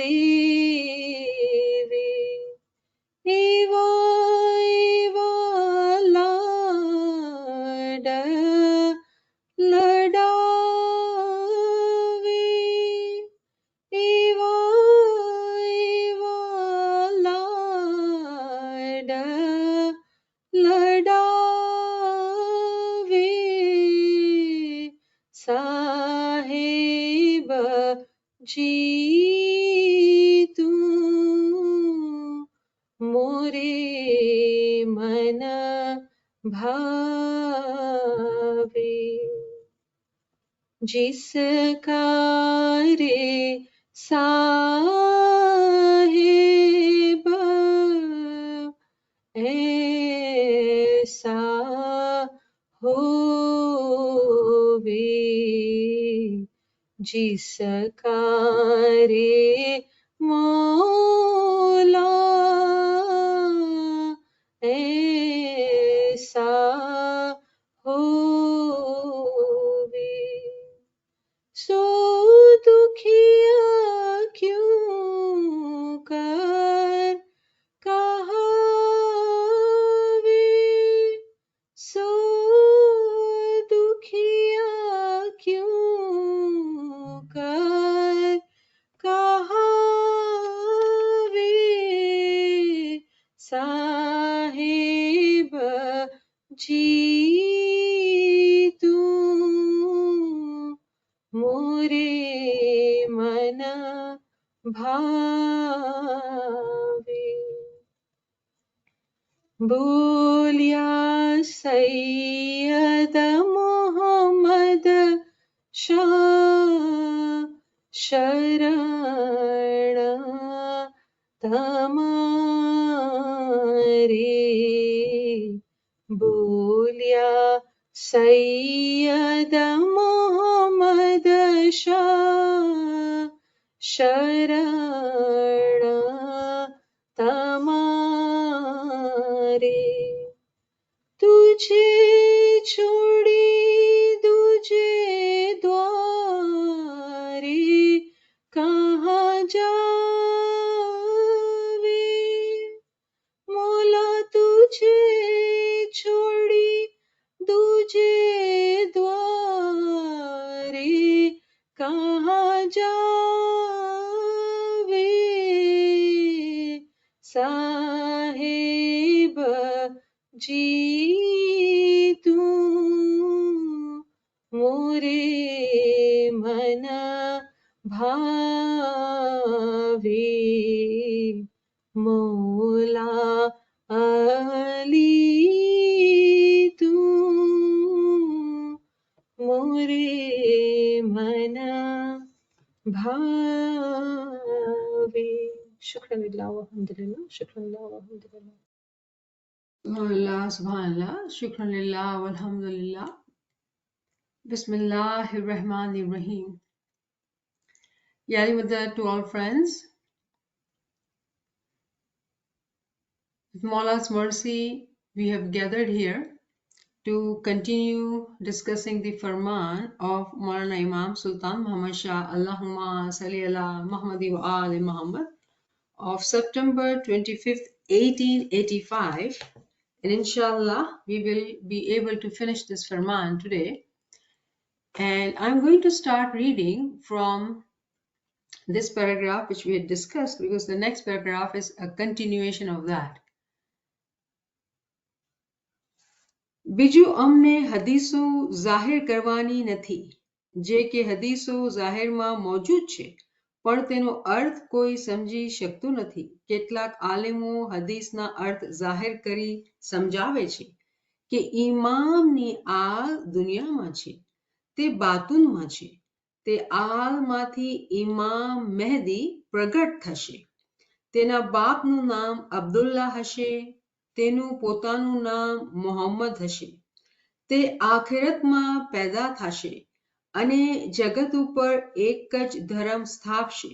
دیوی Eva Eva لاڈ لڈاوی Eva Eva لاڈ لڈاوی صاحب جی تو موری من بھاوی جس کا رے صاحب ایسا ہووی جس کا رے مولا ایسا ہووی سو دکھیا کیوں کر کہاوی سو دکھیا کیوں کر کہاوی صاحب جی تو موری من بھاوی بولیا سید محمد شاہ شرಣ تمہاری بولیا سید محمد شاہ شرಣ تمہاری تجھے چھوڑی دجھے دواری کہاں جاوی مولا تجھے چھوڑی دجھے دواری کہاں جاوی صاحب جی تو موری من بھاوی مولا علی تو موری من بھاوی شکر اللہ والحمد للہ شکر اللہ والحمد للہ سبحان اللہ سبحان اللہ شکر للہ والحمد للہ بسم اللہ الرحمن الرحیم Yani Mother to all friends, with Mawla's mercy we have gathered here to continue discussing the Farman of Maulana Imam Sultan Muhammad Shah Allahumma Salli ala Muhammadi wa Ali Muhammad of September 25th 1885, and inshallah we will be able to finish this Farman today. And I'm going to start reading from this paragraph which we had discussed, because the next paragraph is a continuation of that. બીજું અમને હદીસો જાહેર કરવાની નથી જે કે હદીસો જાહેરમાં મોજૂદ છે પણ તેનો અર્થ કોઈ સમજી શકતું નથી. કેટલાક આલેમો હદીસના અર્થ જાહેર કરી સમજાવે છે કે ઇમામની આલ દુનિયામાં છે, તે બાતુનમાં છે. તે આલમાંથી ઇમામ મહેદી પ્રગટ થશે. તેના બાપનું નામ અબ્દુલ્લા હશે, તેનું પોતાનું નામ મોહમ્મદ હશે. તે આખિરતમાં પેદા થશે અને જગત ઉપર એક જ ધર્મ સ્થાપશે.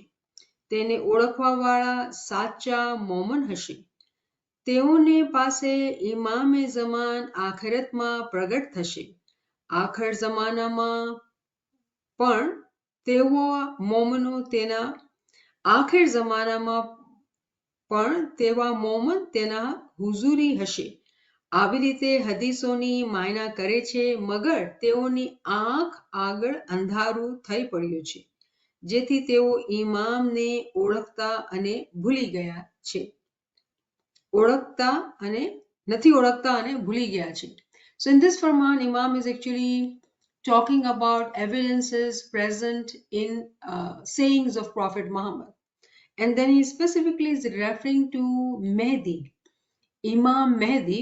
તેને ઓળખવાવાળા સાચા મોમન હશે. તેઓને પાસે ઇમામે ઝમાન આખિરતમાં પ્રગટ થશે. આખર જમાનામાં પણ તેઓ મોમનો તેના આખિર જમાનામાં પણ તેવા મોમન તેના હુઝુરી હશે. આવી રીતે હદીસોની માયના કરે છે, મગર તેઓની આંખ આગળ અંધારું થઈ પડ્યું છે, જેથી તેઓ ઇમામને ઓળખતા અને ભૂલી ગયા છે. નથી ઓળખતા અને ભૂલી ગયા છે. So in this Farman, Imam is actually talking about evidences present in sayings of Prophet Muhammad. And then he specifically is referring to Mehdi, Imam Mehdi.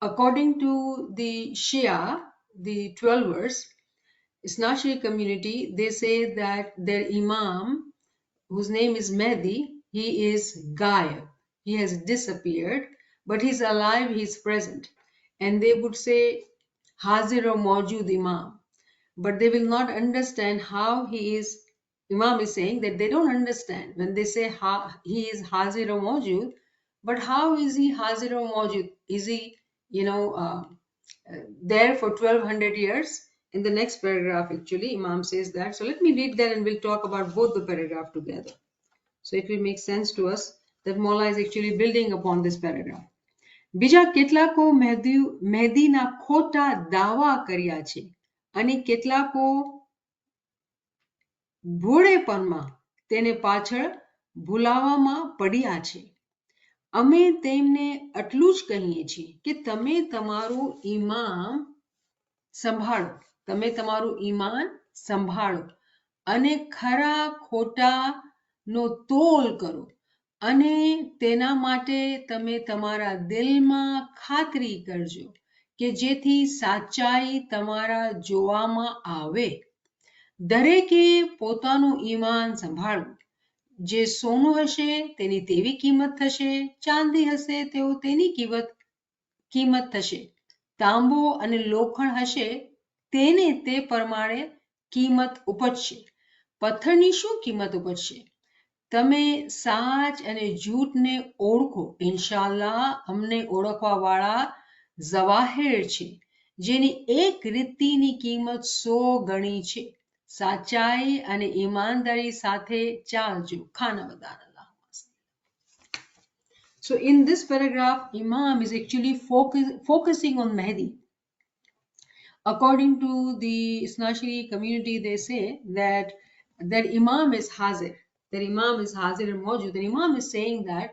According to the Shia, the 12ers, Isnashi community, they say that their Imam, whose name is Mehdi, he is Ghaib. He has disappeared, but he's alive, he's present. And they would say Hazir or Mawjood Imam. But they will not understand how he is. Imam is saying that they don't understand when they say he is Hazir or Mawjood, but how is he Hazir or Mawjood? Is he, there for 1200 years? In the next paragraph, actually, Imam says that. So let me read that and we'll talk about both the paragraph together. So it will make sense to us that Mola is actually building upon this paragraph. બીજા કેટલાકો મહેદીના ખોટા દાવા કર્યા છે અને કેટલાકો ભોળેપણમાં તેને પાછળ ભૂલાવામાં પડ્યા છે. અમે તેમને આટલું જ કહીએ છીએ કે તમે તમારું ઈમાન સંભાળો, તમે તમારું ઈમાન સંભાળો અને ખરા ખોટાનો તોલ કરો અને તેના માટે તમે તમારા દિલમાં ખાતરી કરજો કે જેથી સાચાઈ તમારા જોવામાં આવે. દરેકે પોતાનું ઈમાન સંભાળવું. જે સોનું હશે તેની તેવી કિંમત થશે, ચાંદી હશે તેઓ તેની કિંમત થશે, તાંબો અને લોખંડ હશે તેને તે પ્રમાણે કિંમત ઉપજશે. પથ્થરની શું કિંમત ઉપજશે? તમે સાચ અને જૂઠને ઓળખો. ઇન્શાઅલ્લાહ અમને ઓળખવાવાળા જવાહેર છે, જેની એક રીતિની કિંમત 100 ગણી છે. સાચાઈ અને ઈમાનદારી સાથે ચાલજો. ખાનાવદાન અલ્લાહ. So in this paragraph, Imam is actually focusing on Mehdi. According to the Isnashi community, they say that Imam is Hazir. That Imam is Hazir and Mawjood. The Imam is saying that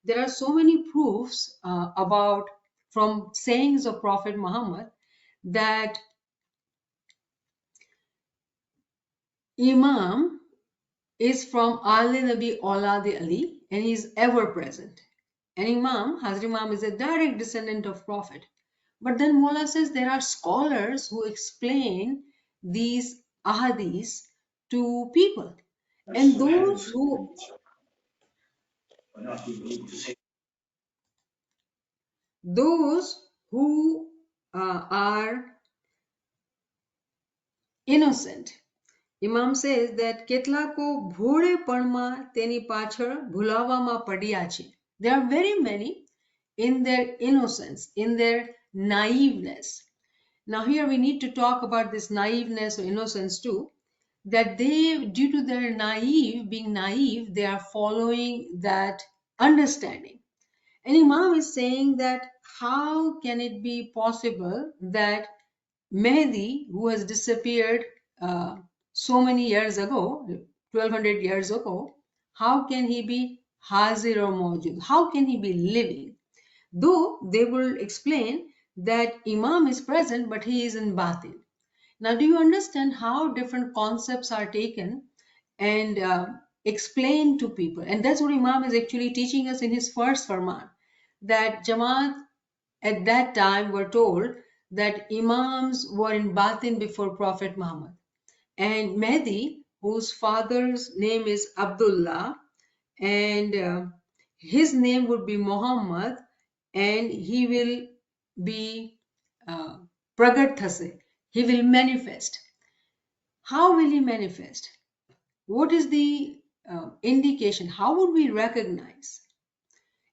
there are so many proofs from sayings of Prophet Muhammad that Imam is from Ali Nabi Aulad Ali and he is ever present. And Imam, Hazrat Imam, is a direct descendant of Prophet. But then Mola says there are scholars who explain these ahadis to people. And those who are innocent, Imam says that કેટલાકો ભોળેપણમાં તેની પાછળ ભૂલાવામાં પડ્યા છે. There are very many in their innocence, in their naiveness. Now here we need to talk about this naiveness or innocence too, that they, due to their being naive, they are following that understanding. And Imam is saying that how can it be possible that Mehdi, who has disappeared so many years ago, 1200 years ago, how can he be Hazir or Mawjood? How can he be living? Though they will explain that Imam is present, but he is in batin. Now, do you understand how different concepts are taken and explained to people? And that's what Imam is actually teaching us in his first Farman, that Jamaat at that time were told that Imams were in batin before Prophet Muhammad. And Mehdi, whose father's name is Abdullah, and his name would be Muhammad, and he will be Pragat thase. He will manifest. How will he manifest? What is the indication? How would we recognize?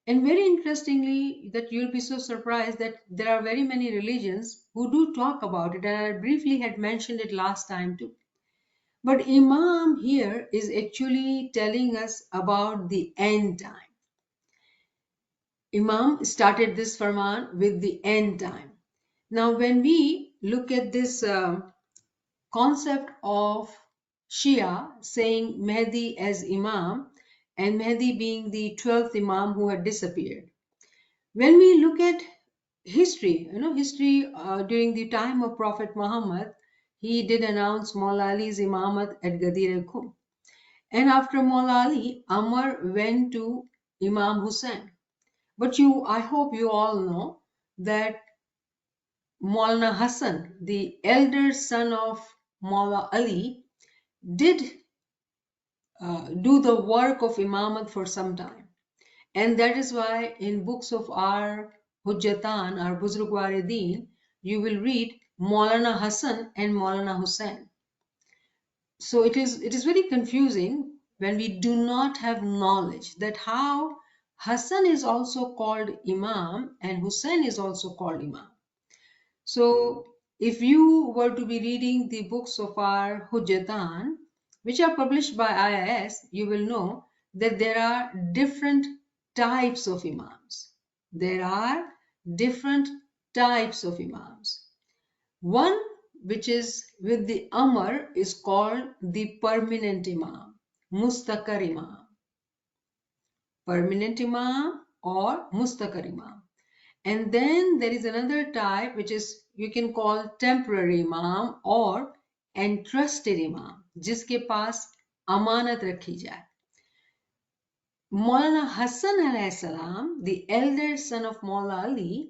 And very interestingly, that you'll be so surprised that there are very many religions who do talk about it, and I briefly had mentioned it last time too. But Imam here is actually telling us about the end time. Imam started this Farman with the end time. Now, when we look at this concept of Shia saying Mehdi as Imam and Mehdi being the 12th Imam who had disappeared, when we look at history, history during the time of Prophet Muhammad, he did announce Maula Ali's Imamat at Ghadir al-Khum. And after Maula Ali, Amr went to Imam Hussain. But I hope you all know that Maulana Hassan, the elder son of Maula Ali, did do the work of Imamat for some time. And that is why in books of our Hujjatan, our Buzrugwar Deen, you will read Maulana Hassan and Maulana Hussain. So it is very confusing when we do not have knowledge that how Hassan is also called Imam and Hussain is also called Imam. So if you were to be reading the books of our Hujjatan, which are published by IIS, you will know that there are different types of Imams. There are different types of Imams. One which is with the Amr is called the permanent Imam, Mustaqar Imam. Permanent Imam or Mustaqar Imam. And then there is another type which is you can call temporary Imam or entrusted Imam, जिसके पास अमानत रखी जाए. Maulana Hassan alayhi salam, the elder son of Maula Ali,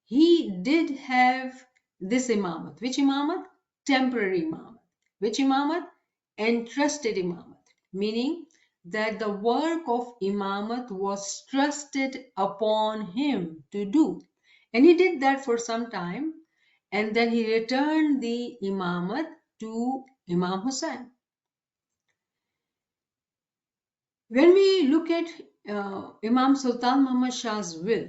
he did have this imamat. Which imamat? Temporary imamat. Which imamat? Entrusted imamat. Meaning that the work of imamat was trusted upon him to do. And he did that for some time. And then he returned the imamat to Imam Hussain. When we look at Imam Sultan Muhammad Shah's will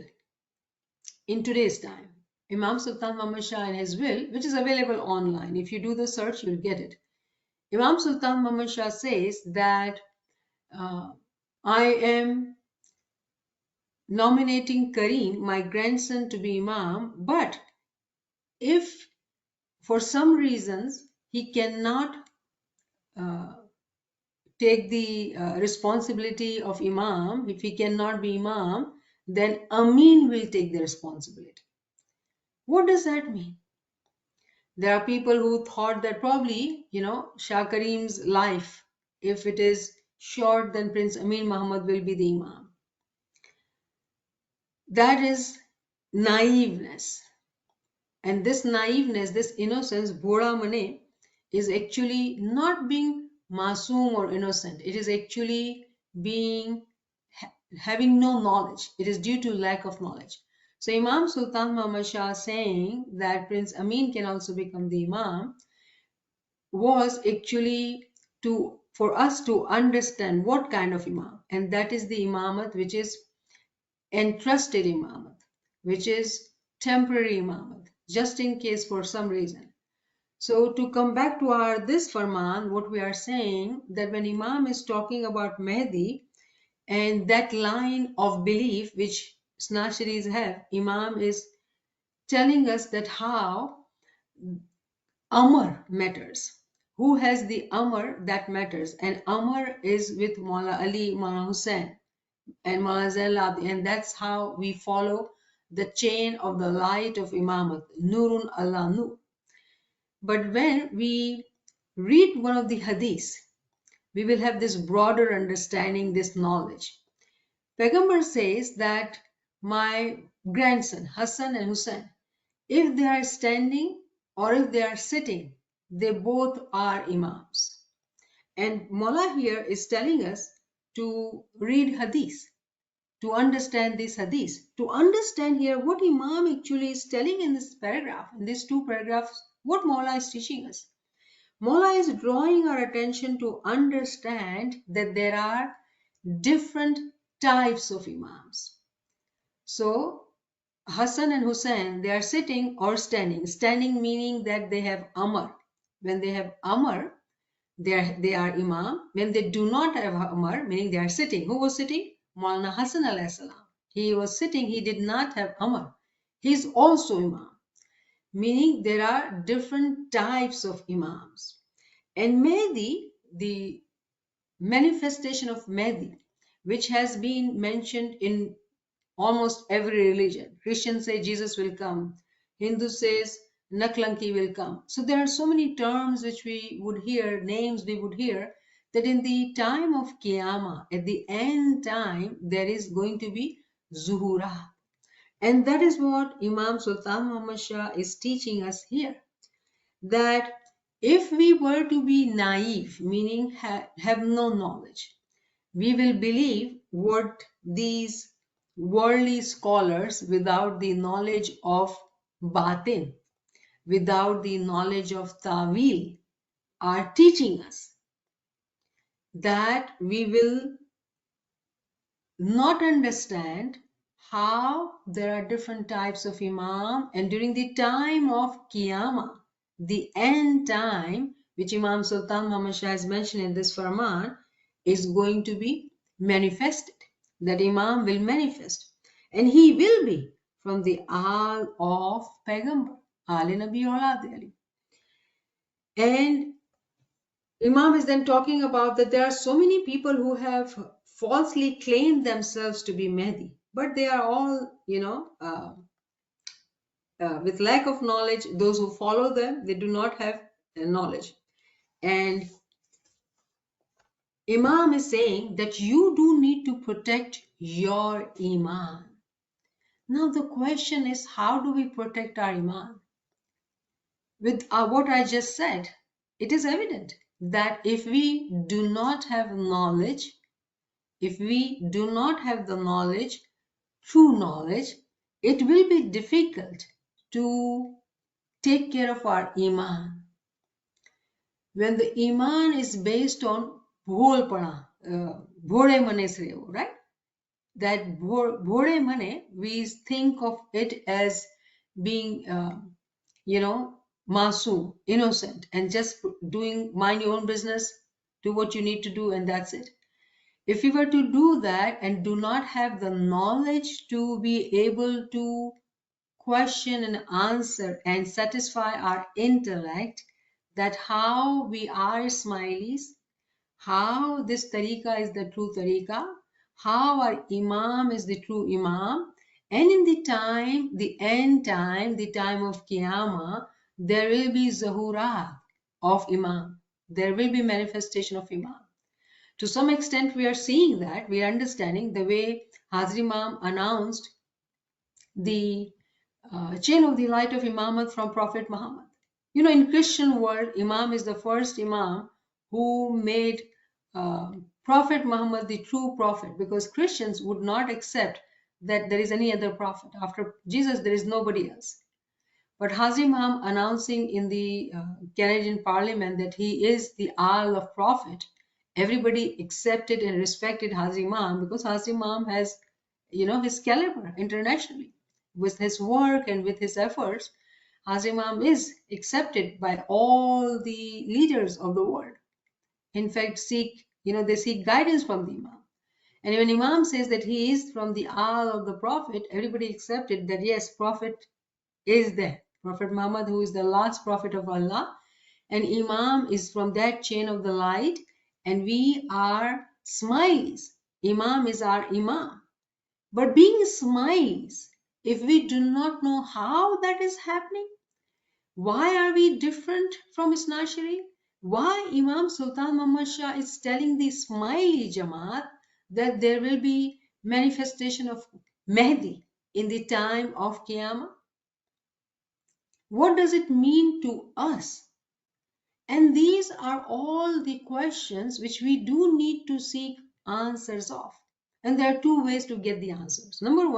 in today's time, Imam Sultan Muhammad Shah and his will, which is available online. If you do the search, you'll get it. Imam Sultan Muhammad Shah says that I am nominating Kareem, my grandson, to be Imam, but if for some reasons he cannot take the responsibility of Imam, if he cannot be Imam, then Amin will take the responsibility. What does that mean? There are people who thought that probably, Shah Kareem's life, if it is short, then Prince Amin Muhammad will be the Imam. That is naiveness. And this naiveness, this innocence, Bora Mane, is actually not being masoom or innocent. It is actually having no knowledge. It is due to lack of knowledge. So Imam Sultan Muhammad Shah saying that Prince Amin can also become the Imam was actually for us to understand what kind of Imam. And that is the Imamat which is entrusted Imamat, which is temporary Imamat, just in case for some reason. So to come back to this Farman, what we are saying that when Imam is talking about Mehdi and that line of belief which Snashiris have, Imam is telling us that how Amr matters. Who has the Amr, that matters. And Amr is with Maula Ali, Maula Hussain and Maula Zainab, and that's how we follow the chain of the light of Imamat, Nurun Allah Nur. But when we read one of the hadiths, we will have this broader understanding, this knowledge. Paigambar says that my grandson, Hassan and Hussain, if they are standing or if they are sitting, they both are Imams. And Mullah here is telling us to read hadith, to understand this hadith, to understand here what Imam actually is telling in this paragraph, in these two paragraphs, what Mullah is teaching us. Mullah is drawing our attention to understand that there are different types of Imams. So Hassan and Hussain, they are sitting or standing. Standing meaning that they have Amr. When they have Amr, they are Imam. When they do not have Umar, meaning they are sitting. Who was sitting? Maulana Hassan alayhi salam. He was sitting, he did not have Umar. He is also Imam. Meaning there are different types of Imams. And Mahdi, the manifestation of Mahdi, which has been mentioned in almost every religion. Christians say Jesus will come. Hindu says Naklanki will come. So there are so many terms which we would hear, names we would hear, that in the time of Qiyamah, at the end time, there is going to be Zuhura. And that is what Imam Sultan Muhammad Shah is teaching us here. That if we were to be naive, meaning have no knowledge, we will believe what these worldly scholars, without the knowledge of batin, without the knowledge of ta'wil, are teaching us. That we will not understand how there are different types of Imam, and during the time of Qiyamah, the end time, which Imam Sultan Muhammad Shah has mentioned in this Farman, is going to be manifested. That Imam will manifest, and he will be from the Al of Paigambar, Ali Nabi Aulad Ali. And Imam is then talking about that there are so many people who have falsely claimed themselves to be Mahdi, but they are all, with lack of knowledge. Those who follow them, they do not have knowledge. And Imam is saying that you do need to protect your Iman. Now the question is, how do we protect our Iman? With what I just said, it is evident that if we do not have knowledge, if we do not have the knowledge, true knowledge, it will be difficult to take care of our Iman. When the Iman is based on bholpana, bhore mane se, right? That bhore mane, we think of it as being, masoom, innocent, and just mind your own business, do what you need to do, and that's it. If we were to do that and do not have the knowledge to be able to question and answer and satisfy our intellect, that how we are Ismailis, how this tariqah is the true tariqah, how our Imam is the true Imam, and in the end time, the time of Qiyamah, there will be Zahura of Imam. There will be manifestation of Imam. To some extent, we are seeing that, we are understanding the way Hazrat Imam announced the chain of the light of Imamat from Prophet Muhammad. In Christian world, Imam is the first Imam who made Prophet Muhammad the true prophet, because Christians would not accept that there is any other prophet. After Jesus, there is nobody else. But Hazrat Imam announcing in the Canadian Parliament that he is the Al of Prophet, everybody accepted and respected Hazrat Imam, because Hazrat Imam has, his caliber internationally. With his work and with his efforts, Hazrat Imam is accepted by all the leaders of the world. In fact, they seek guidance from the Imam. And when Imam says that he is from the Al of the Prophet, everybody accepted that yes, Prophet is there. Prophet Muhammad, who is the last Prophet of Allah, and Imam is from that chain of the light, and we are Smiles. Imam is our Imam. But being Smiles, if we do not know how that is happening, why are we different from Isna Sharif? Why Imam Sultan Muhammad Shah is telling the Smiley Jamaat that there will be manifestation of Mahdi in the time of Qiyamah? What does it mean to us? And these are all the questions which we do need to seek answers of. And there are two ways to get the answers. Number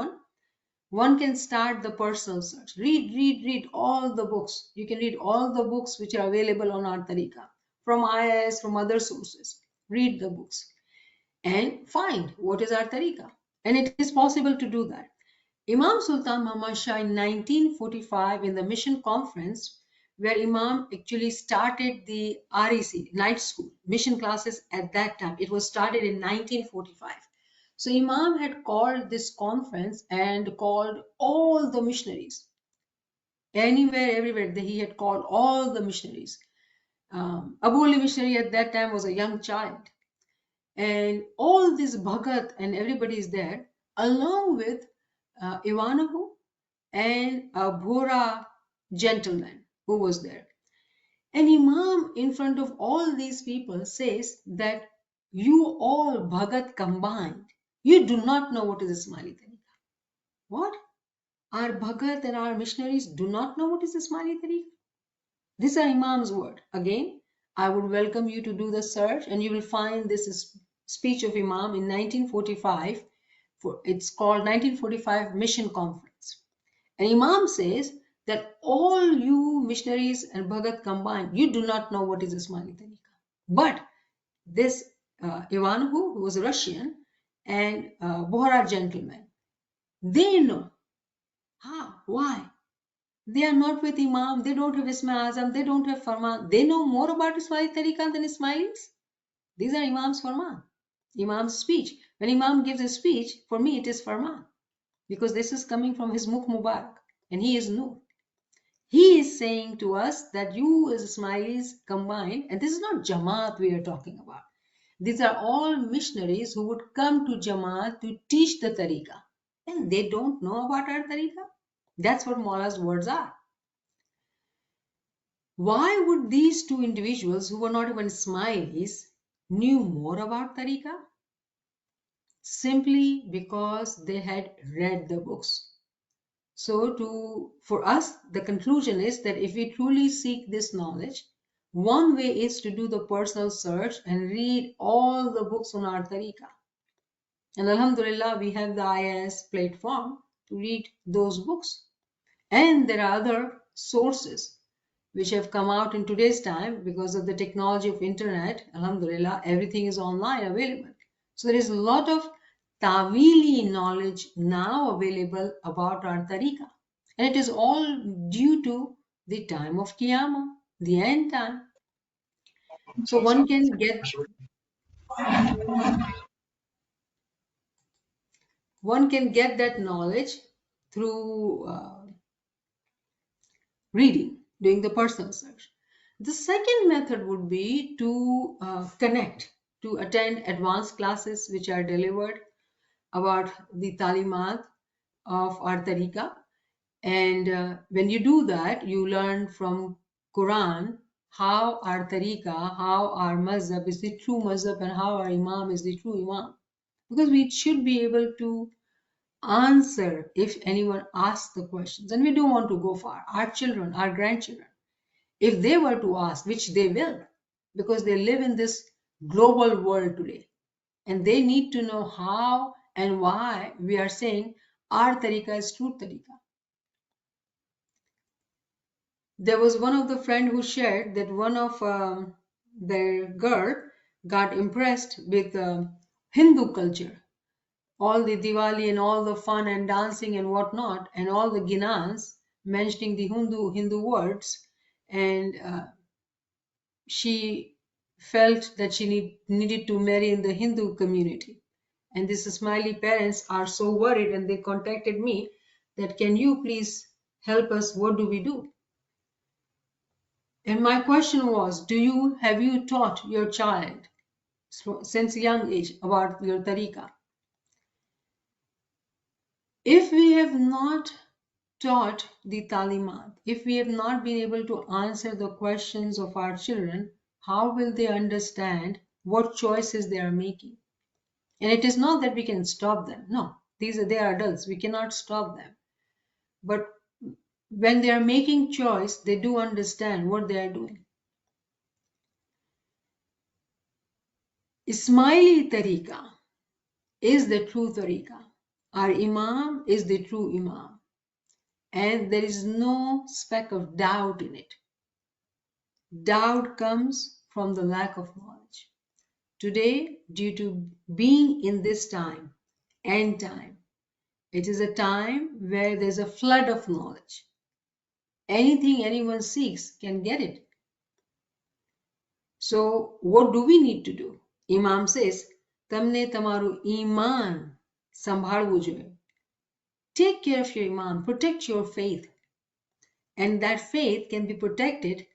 one can start the personal search. Read all the books. You can read all the books which are available on our tariqah, from IIS, from other sources. Read the books and find what is our tariqah. And it is possible to do that. Imam Sultan Muhammad Shah in 1945 in the mission conference, where Imam actually started the REC, night school, mission classes at that time. It was started in 1945. So Imam had called this conference and called all the missionaries. Anywhere, everywhere, he had called all the missionaries. Abu Ali missionary at that time was a young child. And all this Bhagat and everybody is there, along with Ivanahu and a Bhora gentleman who was there. And Imam, in front of all these people, says that you all Bhagat combined, you do not know what is Ismaili Tariqa. What? Our Bhagat and our missionaries do not know what is Ismaili Tariqa? These are Imam's word. Again, I would welcome you to do the search, and you will find this speech of Imam in 1945. It's called 1945 Mission Conference. And Imam says that all you missionaries and Bhagat combined, you do not know what is Ismaili Tariqa. But this Ivanahu, who was a Russian, and Bohra gentleman, they know. How? Why? They are not with Imam, they don't have Isma Azam, they don't have Farman. They know more about Ismaili Tariqa than Ismailis. These are Imam's Farman, Imam's speech. When Imam gives a speech, for me it is Farman, because this is coming from his Mukh Mubarak, and he is Noor. He is saying to us that you as Ismailis combined, and this is not Jamaat we are talking about. These are all missionaries who would come to Jamaat to teach the Tariqa. And they don't know about our Tariqa. That's what Maula's words are. Why would these two individuals who were not even Ismailis knew more about Tariqa? Simply because they had read the books. So for us, the conclusion is that if we truly seek this knowledge, one way is to do the personal search and read all the books on our Tariqa. And Alhamdulillah, we have the IIS platform to read those books. And there are other sources which have come out in today's time because of the technology of internet. Alhamdulillah, everything is online available. So there is a lot of Tawili knowledge now available about our Tariqa. And it is all due to the time of Qiyamah, the end time. So one can get that knowledge through reading, doing the personal search. The second method would be to connect, to attend advanced classes which are delivered about the talimat of our tariqa. And when you do that, you learn from Quran how our tariqa, how our mazhab is the true mazhab, and how our imam is the true imam. Because we should be able to answer if anyone asks the questions. And we don't want to go far. Our children, our grandchildren, if they were to ask, which they will, because they live in this global world today, and they need to know how and why we are saying our tariqa is true tariqa. There was one of the friend who shared that one of their girl got impressed with Hindu culture, all the Diwali and all the fun and dancing and whatnot, and all the ginans mentioning the Hindu words, and she felt that she needed to marry in the Hindu community. And these Ismaili parents are so worried, and they contacted me that, can you please help us? What do we do? And my question was, have you taught your child since a young age about your tariqa? If we have not taught the talimat, if we have not been able to answer the questions of our children, how will they understand what choices they are making? And it is not that we can stop them. No, they are adults. We cannot stop them. But when they are making choice, they do understand what they are doing. Ismaili tariqa is the true tariqa. Our imam is the true imam. And there is no speck of doubt in it. Doubt comes from the lack of knowledge. Today, due to being in this time, end time, it is a time where there's a flood of knowledge. anything anyone seeks can get it. So what do we need to do? Imam says, તમને તમારું ઈમાન સંભાળવું જોઈએ. Take care of your iman, protect your faith. And that faith can be protected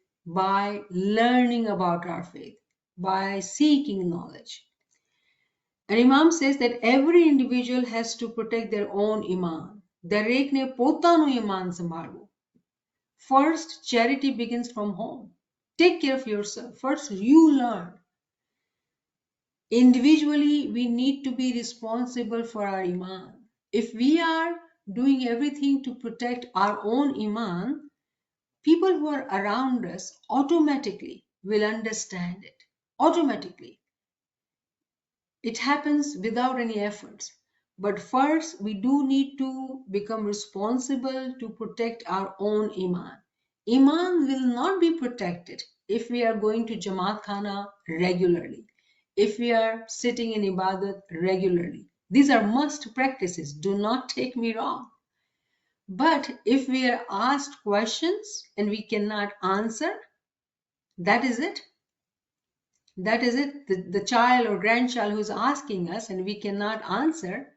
by learning about our faith, by seeking knowledge. And Imam says that every individual has to protect their own iman. દરેકને પોતાનું ઈમાન સંભાળવું. First, charity begins from home. Take care of yourself. First, you learn. Individually, we need to be responsible for our iman. If we are doing everything to protect our own iman, people who are around us automatically will understand it. Automatically. It happens without any efforts. But first, we do need to become responsible to protect our own iman. Iman will not be protected if we are going to Jamaat Khana regularly, if we are sitting in Ibadat regularly. These are must practices. Do not take me wrong. But if we are asked questions and we cannot answer, that is it. That is it. The child or grandchild who is asking us and we cannot answer,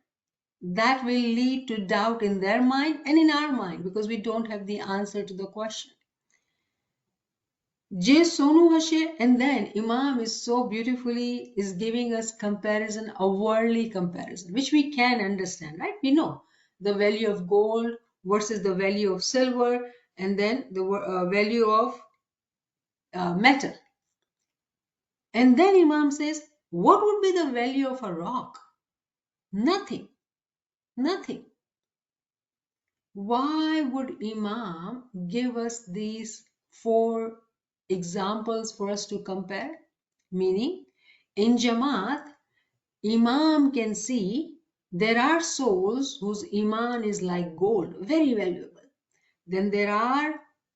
that will lead to doubt in their mind and in our mind because we don't have the answer to the question. Je Sonu Hashe, and then Imam is so beautifully is giving us comparison, a worldly comparison, which we can understand, right? We know the value of gold versus the value of silver, and then the value of metal. And then Imam says, what would be the value of a rock? Nothing. Nothing. Why would Imam give us these 4 examples for us to compare? Meaning, in Jamaat, Imam can see there are souls whose Iman is like gold, very valuable. Then there are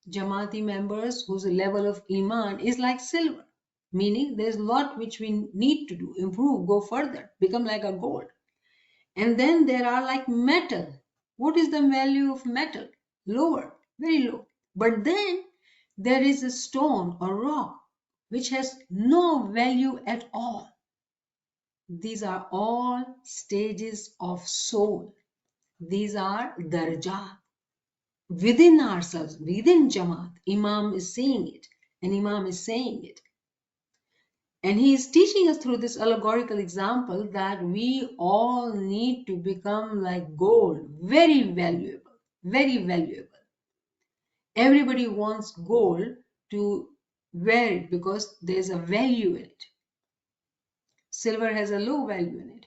Jamaati members whose level of Iman is like silver, meaning there's a lot which we need to do, improve, go further, become like a gold. And then there are like metal. What is the value of metal? Lower, very low. But then there is a stone or rock which has no value at all. These are all stages of soul. These are darajat. Within ourselves, within Jamaat, Imam is seeing it and Imam is saying it. And he is teaching us through this allegorical example that we all need to become like gold, very valuable, very valuable. Everybody wants gold to wear it because there's a value in it. Silver has a low value in it.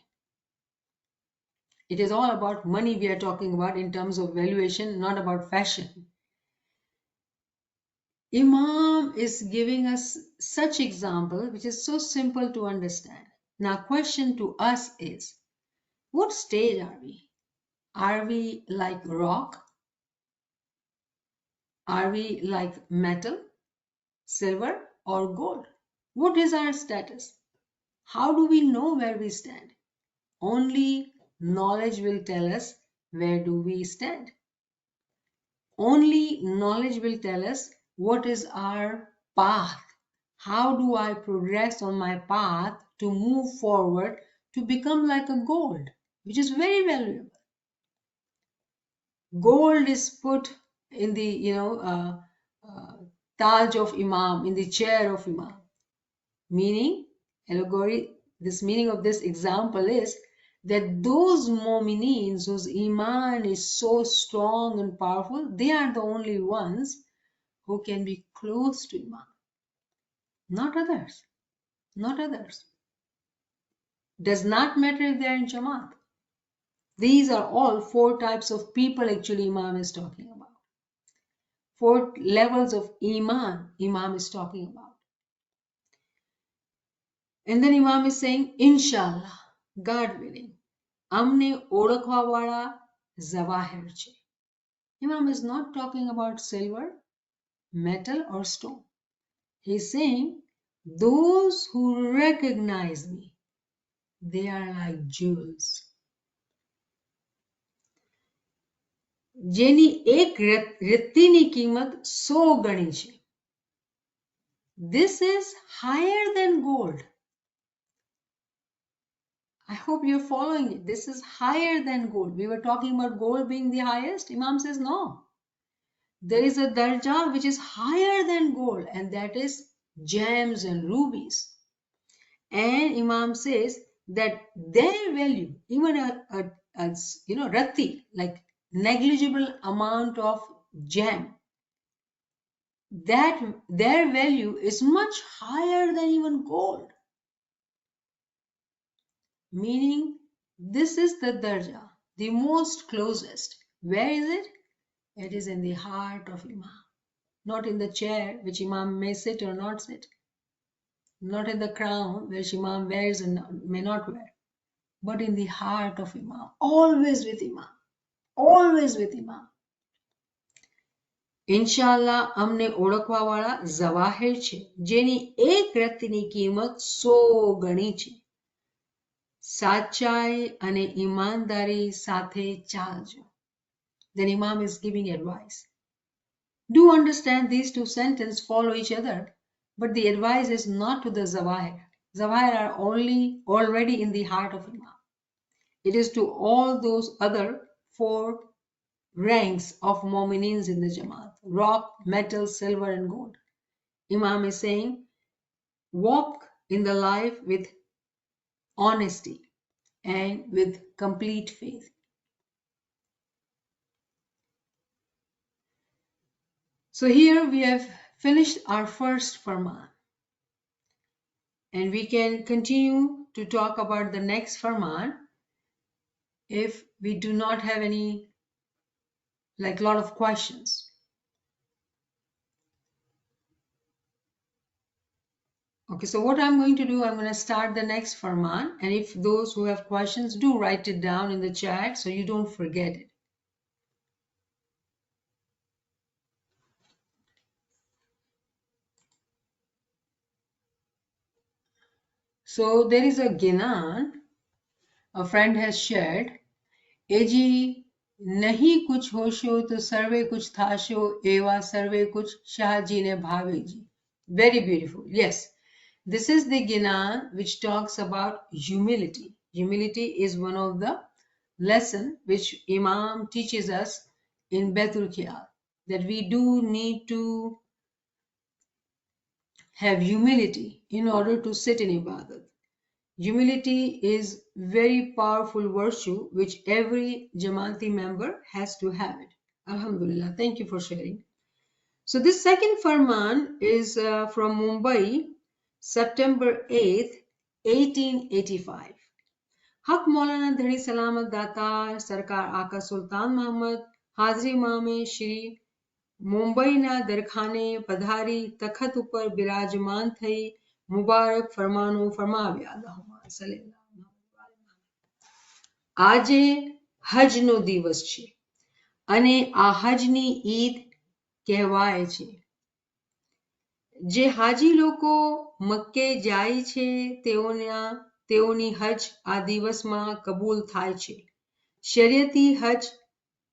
It is all about money we are talking about in terms of valuation, not about fashion. Imam is giving us such example which is so simple to understand. Now, question to us is, what stage are we? Are we like rock? Are we like metal, silver, or gold? What is our status? How do we know where we stand? Only knowledge will tell us where do we stand. Only knowledge will tell us what is our path. How do I progress on my path to move forward to become like a gold, which is very valuable. Gold is put in the, Taj of Imam, in the chair of Imam. Meaning, allegory, this meaning of this example is that those mu'mineen whose Iman is so strong and powerful, they are the only ones who can be close to Imam. Not others. Not others. Does not matter if they are in Jamaat. These are all 4 types of people actually Imam is talking about. 4 levels of Iman Imam is talking about. And then Imam is saying, Inshallah, God willing, amne ઓળખવાવાળા zawahir છે. Imam is not talking about silver, metal, or stone. He is saying, those who recognize me, they are like jewels. જેની એક રત્તીની કિંમત 100 ગણી છે. This is higher than gold. I hope you're following it. This is higher than gold. We were talking about gold being the highest. Imam says no. There is a darja which is higher than gold, and that is gems and rubies. And Imam says that their value, even a rati, like negligible amount of gem, that their value is much higher than even gold. Meaning, this is the darja, the most closest. Where is it? It is in the heart of Imam, not in the chair which Imam may sit or not sit, not in the crown which Imam wears and may not wear, but in the heart of Imam, always with Imam, always with Imam. ઇન્શાલ્લાહ અમને ઓળખવાવાળા જવાહેર છે જેની એક રત્તીની કિંમત 100 ગણી છે. સાચાઈ અને ઈમાનદારી સાથે ચાલજો. Then Imam is giving advice. Do understand these two sentences follow each other, but the advice is not to the zawahir. Zawahir are already in the heart of Imam. It is to all those other 4 ranks of Mu'minins in the Jamaat: rock, metal, silver, and gold. Imam is saying, walk in the life with honesty and with complete faith. So here we have finished our first Farman, and we can continue to talk about the next Farman if we do not have any lot of questions. Okay, so what I'm going to do, I'm going to start the next Farman, and if those who have questions, do write it down in the chat so you don't forget it. So there is a Ginan, a friend has shared, Eji nahi kuch hosho to sarve kuch thasho eva sarve kuch Shahji ne bhaveji. Very beautiful. Yes, this is the Ginan which talks about humility. Humility is one of the lesson which Imam teaches us in Baitul Khiyal, that we do need to have humility in order to sit in ibadat. Humility is very powerful virtue which every Jamaati member has to have it. Alhamdulillah. Thank you for sharing. So this second Farman is from Mumbai, September 8th, 1885. Haq Maulana Dhani Salamat Datar Sarkar Aka Sultan Muhammad Hazri Mame Shri મુંબઈના દરખાને પધારી તખત ઉપર બિરાજમાન થઈ મુબારક ફરમાનો ફરમાવ્યા. આજે હજનો દિવસ છે અને આ હજની ઈદ કહેવાય છે. જે હાજી લોકો મક્કે જાય છે તેઓની હજ આ દિવસમાં કબૂલ થાય છે. શરીયતી હજ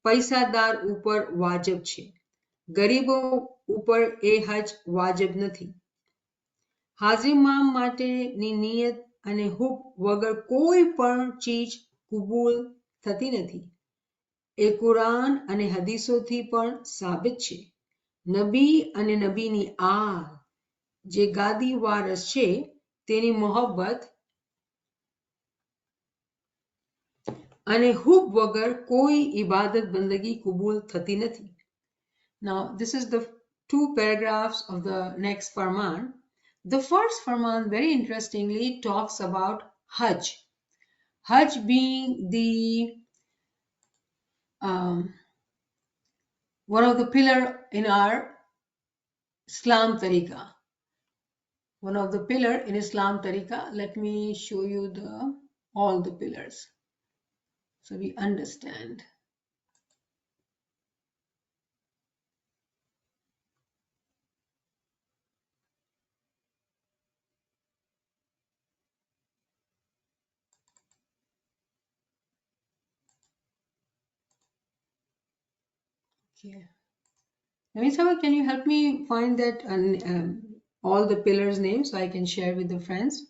પૈસાદાર ઉપર વાજબ છે. ગરીબો ઉપર એ હજ વાજબ નથી. હાજીમામ માટેની નિયત અને હુબ વગર કોઈ પણ ચીજ કબૂલ થતી નથી. એ કુરાન અને હદીસોથી પણ સાબિત છે. નબી અને નબીની આલ, જે ગાદી વારસ છે, તેની મોહબ્બત અને હુબ વગર કોઈ ઇબાદત બંદગી કબૂલ થતી નથી. Now, this is the 2 paragraphs of the next Farman. The first Farman, very interestingly, talks about Hajj. Hajj being one of the pillar in our Islam Tariqa. One of the pillar in Islam Tariqa. Let me show you all the pillars so we understand. Okay. Namisama, can you help me find that all the pillars' names so I can share with the friends?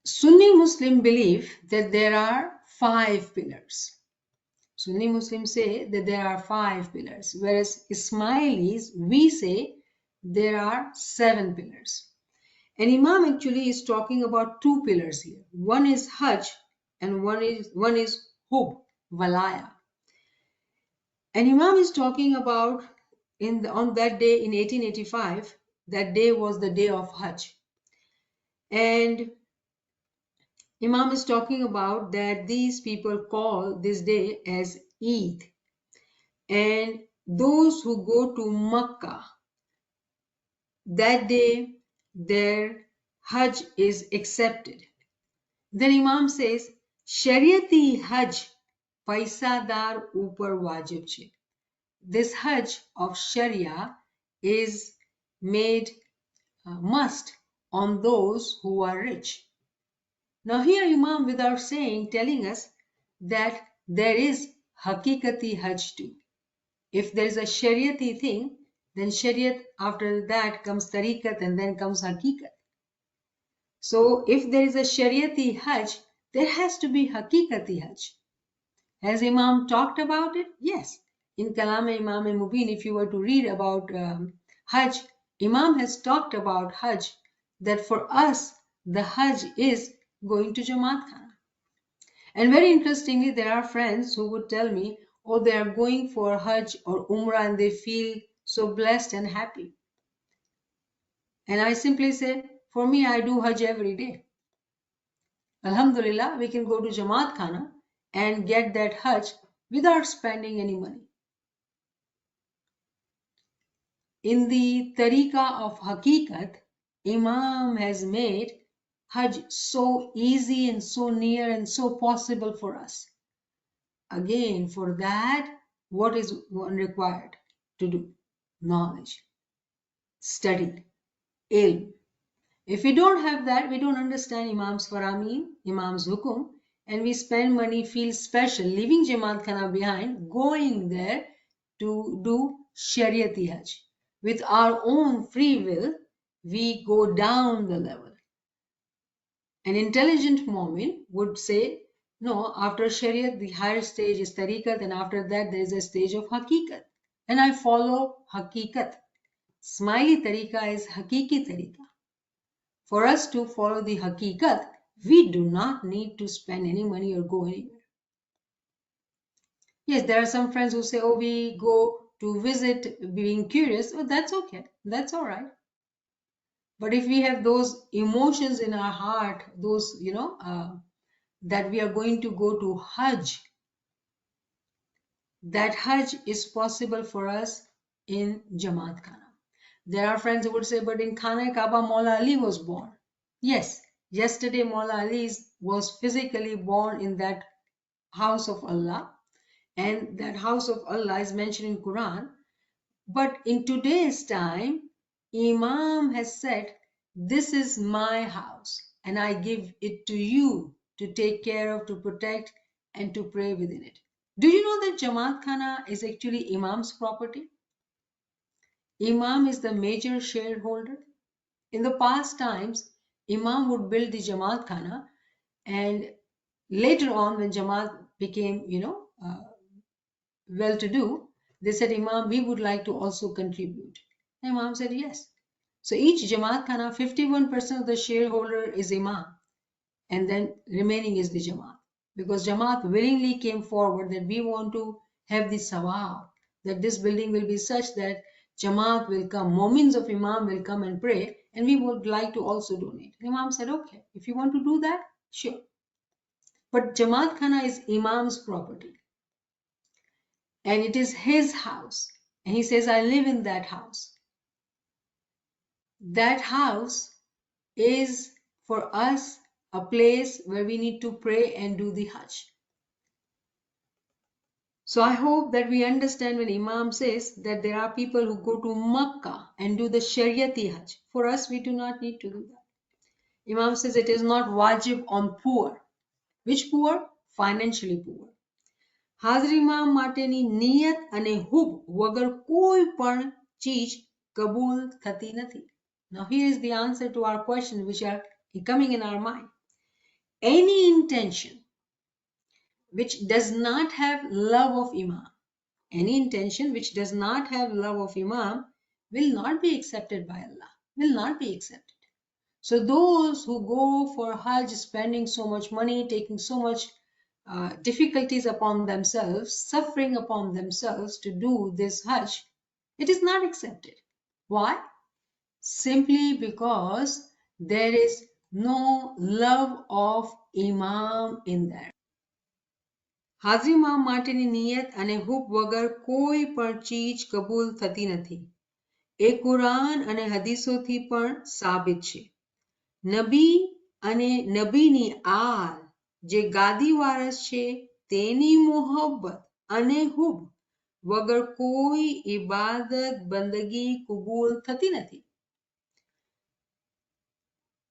Sunni Muslim believe that there are 5 pillars. Sunni Muslims say that there are 5 pillars, whereas Ismailis, we say there are 7 pillars. And Imam actually is talking about 2 pillars here. One is Hajj and one is Hub, Walaya. And Imam is talking about on that day in 1885, that day was the day of Hajj. And Imam is talking about that these people call this day as Eid. And those who go to Makkah, that day their Hajj is accepted. Then Imam says, Shariati Hajj Paisadar Upar Wajib che. This Hajj of Sharia is made must on those who are rich. Now here Imam, without saying, telling us that there is Hakikati Hajj too. If there is a Shariati thing, then Shariat, after that comes Tariqat and then comes Hakikat. So if there is a Shariati Hajj, there has to be Hakikati Hajj. Has Imam talked about it? Yes. In Kalam Imam Mubin, if you were to read about Hajj, Imam has talked about Hajj, that for us, the Hajj is going to Jamaat Khana. And very interestingly, there are friends who would tell me, oh, they are going for Hajj or Umrah and they feel so blessed and happy. And I simply say, for me, I do Hajj every day. Alhamdulillah, we can go to Jamaat Khana and get that Hajj without spending any money. In the Tariqah of Hakikat, Imam has made Hajj so easy and so near and so possible for us. Again, for that, what is required to do? Knowledge, study, ilm. If we don't have that, we don't understand Imam's Faramin, Imam's Hukum, and we spend money, feel special, leaving Jamaat Khana behind, going there to do Shariati Hajj. With our own free will, we go down the level. An intelligent Mu'min would say, no, after Shariat, the higher stage is Tariqat, and after that, there is a stage of Hakikat. And I follow Hakikat. Smiley Tariqa is Hakiki Tariqa. For us to follow the Hakikat, we do not need to spend any money or go anywhere. Yes, there are some friends who say, oh, we go to visit being curious. Oh, that's okay. That's all right. But if we have those emotions in our heart, those, that we are going to go to Hajj, that Hajj is possible for us in Jamaat Khana. There are friends who would say, but in Khana-e-Kaaba, Maula Ali was born. Yes, yesterday Maula Ali was physically born in that house of Allah, and that house of Allah is mentioned in Quran. But in today's time, Imam has said, this is my house, and I give it to you to take care of, to protect, and to pray within it. Do you know that Jamaat Khana is actually Imam's property? Imam is the major shareholder. In the past times, Imam would build the Jamaat Khana, and later on when Jamaat became, well-to-do, they said, Imam, we would like to also contribute. And Imam said, yes. So each Jamaat Khana, 51% of the shareholder is Imam, and then remaining is the Jamaat. Because Jamaat willingly came forward that we want to have the sawab, that this building will be such that Jamaat will come, Momins of Imam will come and pray, and we would like to also donate. Imam said, okay, if you want to do that, sure. But Jamaat Khana is Imam's property. And it is his house. And he says, I live in that house. That house is for us a place where we need to pray and do the Hajj. So I hope that we understand when Imam says that there are people who go to Makkah and do the Shariati Hajj. For us, we do not need to do that. Imam says it is not wajib on poor. Which poor? Financially poor. હાજરીમાં માટેની નિયત અને હુબ વગર કોઈ પણ ચીજ કબૂલ થતી નથી. Now here is the answer to our question which are coming in our mind. Any intention which does not have love of Imam, any intention which does not have love of Imam will not be accepted by Allah, will not be accepted. So those who go for Hajj spending so much money, taking so much difficulties upon themselves, suffering upon themselves to do this Hajj, it is not accepted. Why? Simply because there is no love of Imam in there. હાજરીમાં માટેની નિયત અને હુબ વગર કોઈ પણ ચીજ કબૂલ થતી નથી. એ કુરાન અને હદીસોથી પણ સાબિત છે. નબી અને નબીની આલ જે ગાદી વારસ છે તેની મોહબ્બત અને હુબ વગર કોઈ ઇબાદત બંદગી કબૂલ થતી નથી.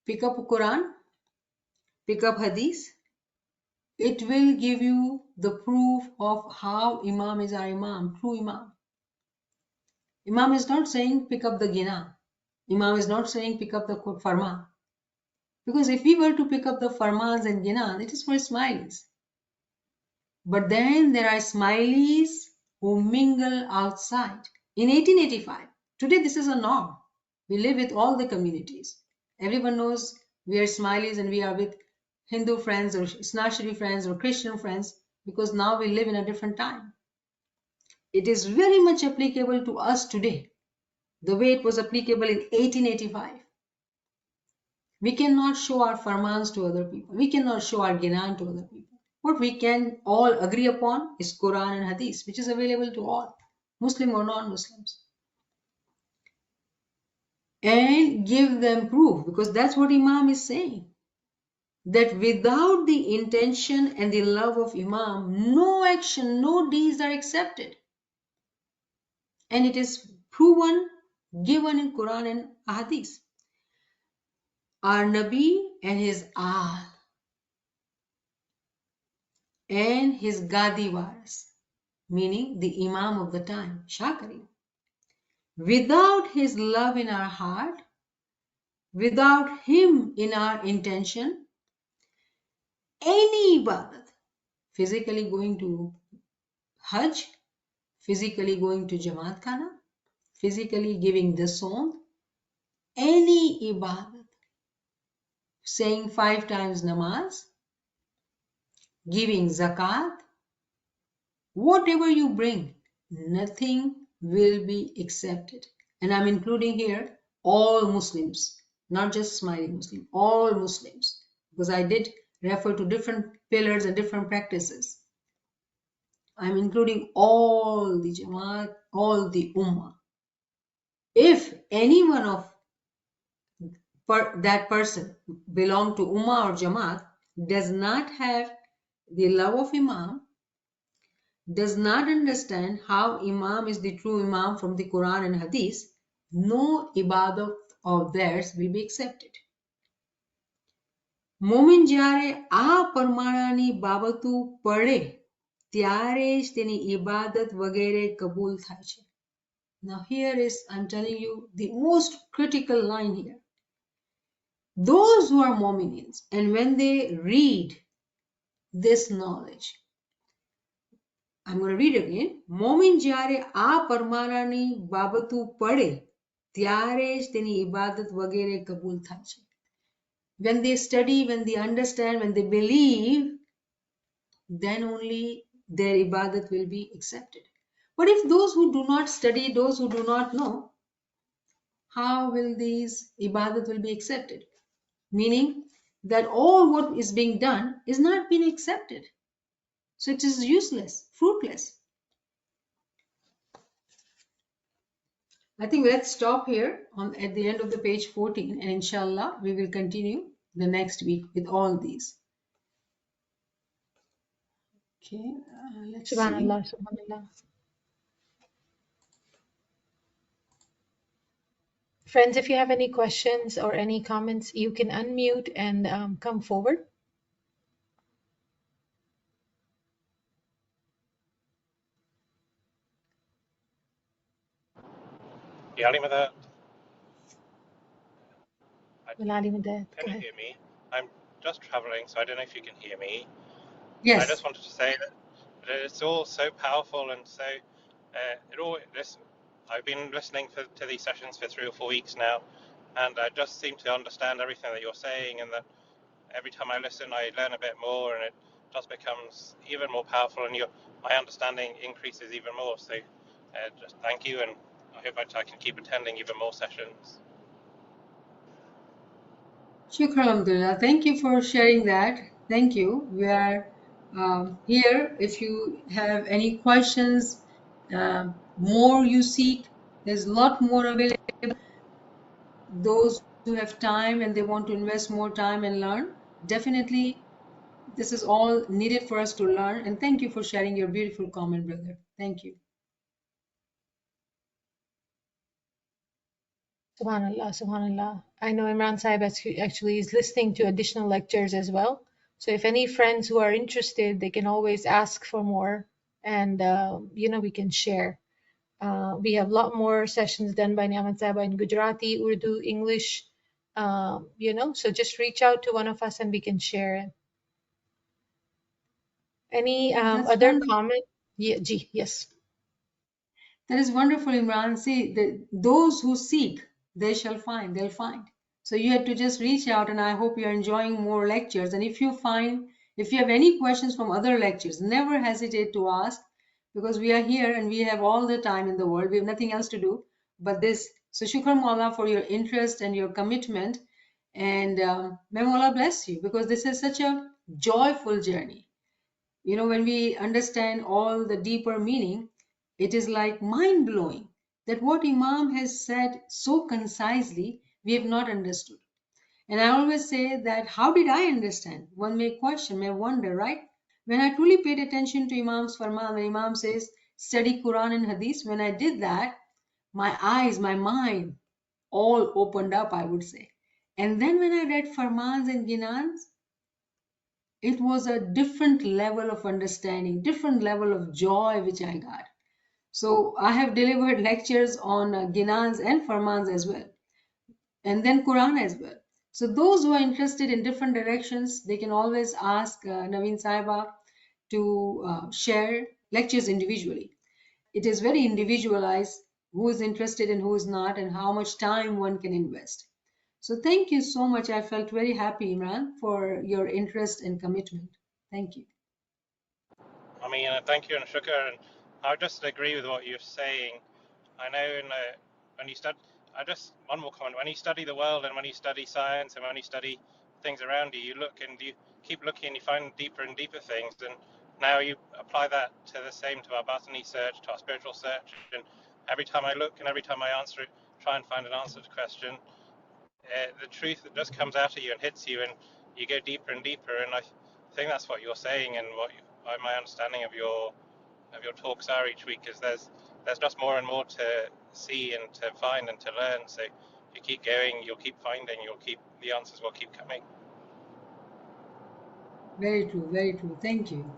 Pick up Quran, pick up Hadith. It will give you the proof of how Imam is our Imam, true Imam. Imam is not saying pick up the Gina. Imam is not saying pick up the Farman. Because if we were to pick up the Farmans and Gina, it is for Ismailis. But then there are Ismailis who mingle outside. In 1885, today this is a norm. We live with all the communities. Everyone knows we are Ismailis and we are with Hindu friends or Snashri friends or Christian friends because now we live in a different time. It is very much applicable to us today, the way it was applicable in 1885. We cannot show our farmans to other people. We cannot show our Ginan to other people. What we can all agree upon is Quran and Hadith, which is available to all, Muslim or non-Muslims. And give them proof, because that's what Imam is saying. That without the intention and the love of Imam, no action, no deeds are accepted. And it is proven, given in Quran and Hadith. Our Nabi and his Ahl and his Gadi Waris, meaning the Imam of the time, Shakari. Without his love in our heart, without him in our intention, any ibadat, physically going to Hajj, physically going to Jamaat Khana, physically giving the song, any ibadat, saying 5 times namaz, giving zakat, whatever you bring, nothing will be accepted. And I'm including here all Muslims, not just Ismaili Muslim, all Muslims, because I did refer to different pillars and different practices. I'm including all the Jamaat, all the Ummah. If any one of that person belong to Ummah or Jamaat does not have the love of Imam, does not understand how Imam is the true Imam from the Quran and Hadith, no ibadah of theirs will be accepted. Momin જ્યારે આ પરમાણાની બાબતો પढ़े ત્યારે જ તેની ઇબાદત વગેરે કબૂલ થાય છે. Now here is, I'm telling you, the most critical line here. Those who are Mu'minins, and when they read this knowledge, I'm going to read again. Momin જ્યારે આ પરમાણાની બાબતો પढ़े ત્યારે જ તેની ઇબાદત વગેરે કબૂલ થાય છે. When they study, when they understand, when they believe, then only their ibadat will be accepted. But if those who do not study, those who do not know, how will these ibadat will be accepted? Meaning that all what is being done is not being accepted. So it is useless, fruitless. I think let's stop here at the end of the page 14, and inshallah we will continue the next week with all these. Okay, let's Subhanallah, see. Subhanallah. Friends, if you have any questions or any comments, you can unmute and come forward. Yali Mother, Malali Madad, can go you ahead. hear me? I'm just traveling, so I don't know if you can hear me. I just Yes. wanted to say that it's all so powerful and so I've been listening to these sessions for 3 or 4 weeks now, and I just seem to understand everything that you're saying, and that every time I listen, I learn a bit more, and it just becomes even more powerful, and my understanding increases even more. So, just thank you, and I hope I can keep attending even more sessions. Shukran, Alhamdulillah. Thank you for sharing that. Thank you. We are here. If you have any questions, more you seek, there's a lot more available. Those who have time and they want to invest more time and learn, definitely this is all needed for us to learn. And thank you for sharing your beautiful comment, brother. Thank you. Subhanallah, Subhanallah. I know Imran Sahib actually is listening to additional lectures as well. So if any friends who are interested, they can always ask for more, and we can share. We have a lot more sessions done by NIAMAT Sahib in Gujarati, Urdu, English. So just reach out to one of us and we can share it. Any That's other wonderful. comment? Yeah, yes. That is wonderful, Imran. See, those who seek, they shall find, they'll find. So you have to just reach out, and I hope you're enjoying more lectures. And if you have any questions from other lectures, never hesitate to ask, because we are here and we have all the time in the world. We have nothing else to do but this. So shukran Mawla for your interest and your commitment. And may Mawla bless you, because this is such a joyful journey. When we understand all the deeper meaning, it is like mind blowing that what Imam has said so concisely, we have not understood. And I always say that, how did I understand? One may question, may wonder, right? When I truly paid attention to Imam's Farman, when Imam says, study Quran and Hadith, when I did that, my eyes, my mind, all opened up, I would say. And then when I read Farmans and Ginans, it was a different level of understanding, different level of joy which I got. So I have delivered lectures on Ginans and Farmans as well, and then Quran as well. So those who are interested in different directions, they can always ask Naveen Saiba to share lectures individually. It is very individualized, who is interested and who is not, and how much time one can invest. So thank you so much. I felt very happy, Imran, for your interest and commitment. Thank you. I mean, thank you and shukr, and I just agree with what you're saying. I know when you study, one more comment. When you study the world and when you study science and when you study things around you, you look and you keep looking and you find deeper and deeper things. And now you apply that to the same to our Batini search, to our spiritual search. And every time I look and every time I answer it, try and find an answer to the question, the truth that just comes out of you and hits you, and you go deeper and deeper. And I think that's what you're saying, and my understanding of your talks are each week is there's just more and more to see and to find and to learn. So if you keep going, you'll keep finding, the answers will keep coming. Very true, very true. Thank you.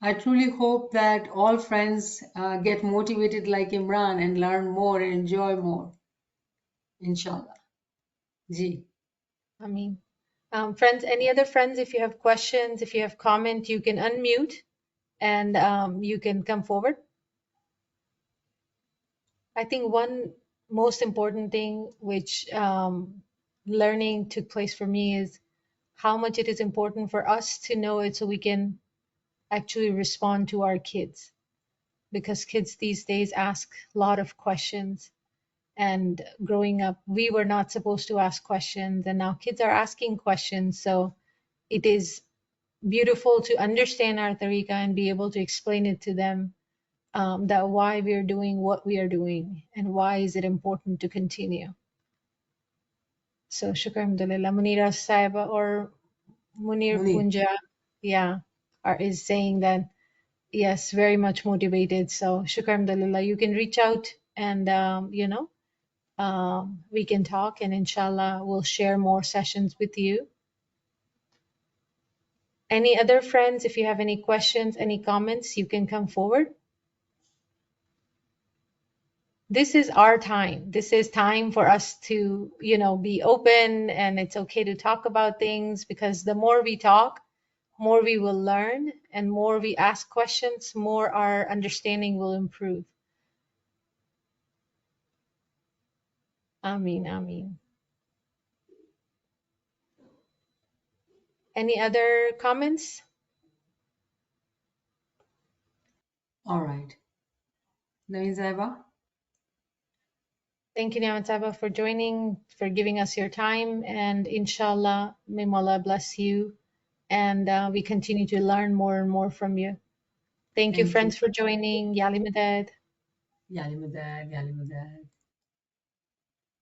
I truly hope that all friends get motivated like Imran and learn more and enjoy more. Inshallah. Ji. I mean, friends, any other friends, if you have questions, if you have comment, you can unmute and you can come forward. I think one most important thing which learning took place for me is how much it is important for us to know it so we can actually respond to our kids, because kids these days ask a lot of questions, and growing up we were not supposed to ask questions, and now kids are asking questions. So it is beautiful to understand our tariqah and be able to explain it to them, that why we are doing what we are doing and why is it important to continue. So shukr alhamdulillah. Munira Saiba or Munir Munir. Punja, yeah, is saying that yes, very much motivated. So shukr alhamdulillah. You can reach out and we can talk, and inshallah we'll share more sessions with you. Any other friends, if you have any questions, any comments, you can come forward. this is our time. This is time for us to, be open, and it's okay to talk about things, because the more we talk, more we will learn, and more we ask questions, more our understanding will improve. Ameen, ameen. Any other comments? All right. Naveen Zaiba? Thank you, Niamat Saba, for joining, for giving us your time, and inshallah, may Allah bless you, and we continue to learn more and more from you. Thank you, Thank you. friends, for joining. Yali Madad. Yali Madad, Yali Madad.